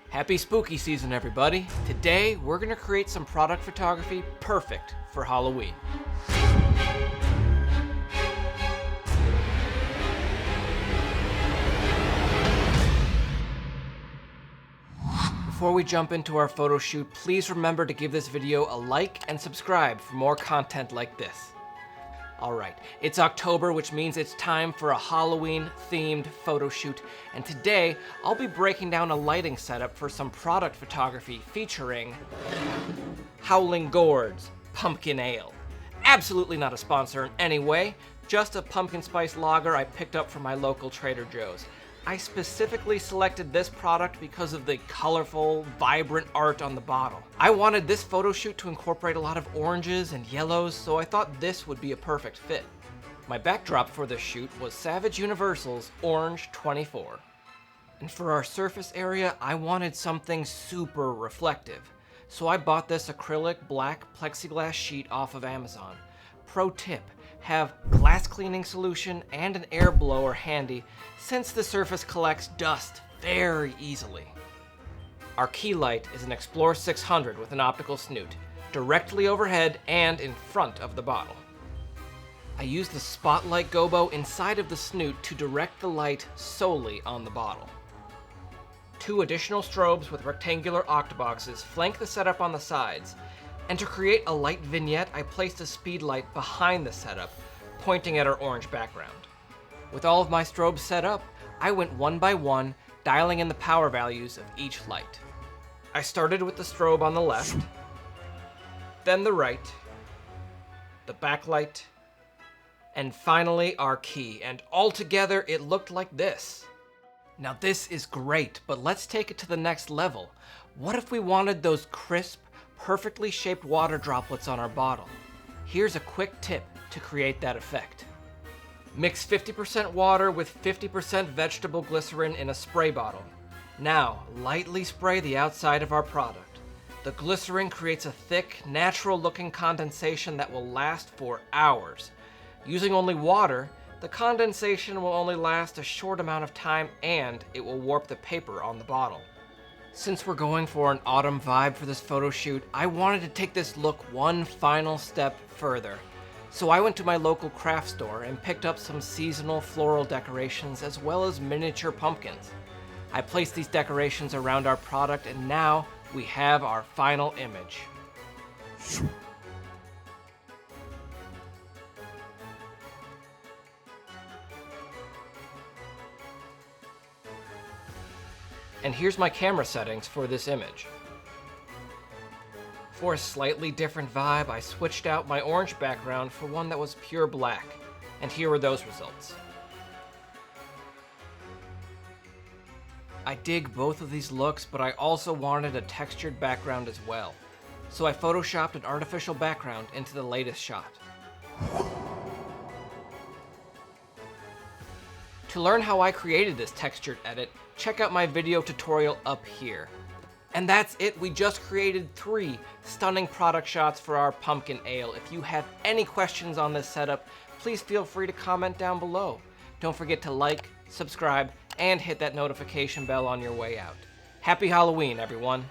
Happy spooky season, everybody. Today, we're gonna create some product photography perfect for Halloween. Before we jump into our photo shoot, please remember to give this video a like and subscribe for more content like this. Alright, it's October, which means it's time for a Halloween-themed photo shoot, and today I'll be breaking down a lighting setup for some product photography featuring Howling Gourds Pumpkin Ale. Absolutely not a sponsor in any way, just a pumpkin spice lager I picked up from my local Trader Joe's. I specifically selected this product because of the colorful, vibrant art on the bottle. I wanted this photo shoot to incorporate a lot of oranges and yellows, so I thought this would be a perfect fit. My backdrop for this shoot was Savage Universal's Orange 24. And for our surface area, I wanted something super reflective. So I bought this acrylic black plexiglass sheet off of Amazon. Pro tip, have glass cleaning solution and an air blower handy since the surface collects dust very easily. Our key light is an Explore 600 with an optical snoot, directly overhead and in front of the bottle. I used the spotlight gobo inside of the snoot to direct the light solely on the bottle. 2 additional strobes with rectangular octoboxes flank the setup on the sides, and to create a light vignette, I placed a speed light behind the setup, pointing at our orange background. With all of my strobes set up, I went one by one, dialing in the power values of each light. I started with the strobe on the left, then the right, the backlight, and finally our key, and altogether it looked like this. Now this is great, but let's take it to the next level. What if we wanted those crisp, perfectly shaped water droplets on our bottle? Here's a quick tip to create that effect. Mix 50% water with 50% vegetable glycerin in a spray bottle. Now, lightly spray the outside of our product. The glycerin creates a thick, natural-looking condensation that will last for hours. Using only water, the condensation will only last a short amount of time and it will warp the paper on the bottle. Since we're going for an autumn vibe for this photo shoot, I wanted to take this look one final step further. So I went to my local craft store and picked up some seasonal floral decorations as well as miniature pumpkins. I placed these decorations around our product and now we have our final image. And here's my camera settings for this image. For a slightly different vibe, I switched out my orange background for one that was pure black, and here were those results. I dig both of these looks, but I also wanted a textured background as well, so I photoshopped an artificial background into the latest shot. To learn how I created this textured edit, check out my video tutorial up here. And that's it, we just created 3 stunning product shots for our pumpkin ale. If you have any questions on this setup, please feel free to comment down below. Don't forget to like, subscribe, and hit that notification bell on your way out. Happy Halloween, everyone.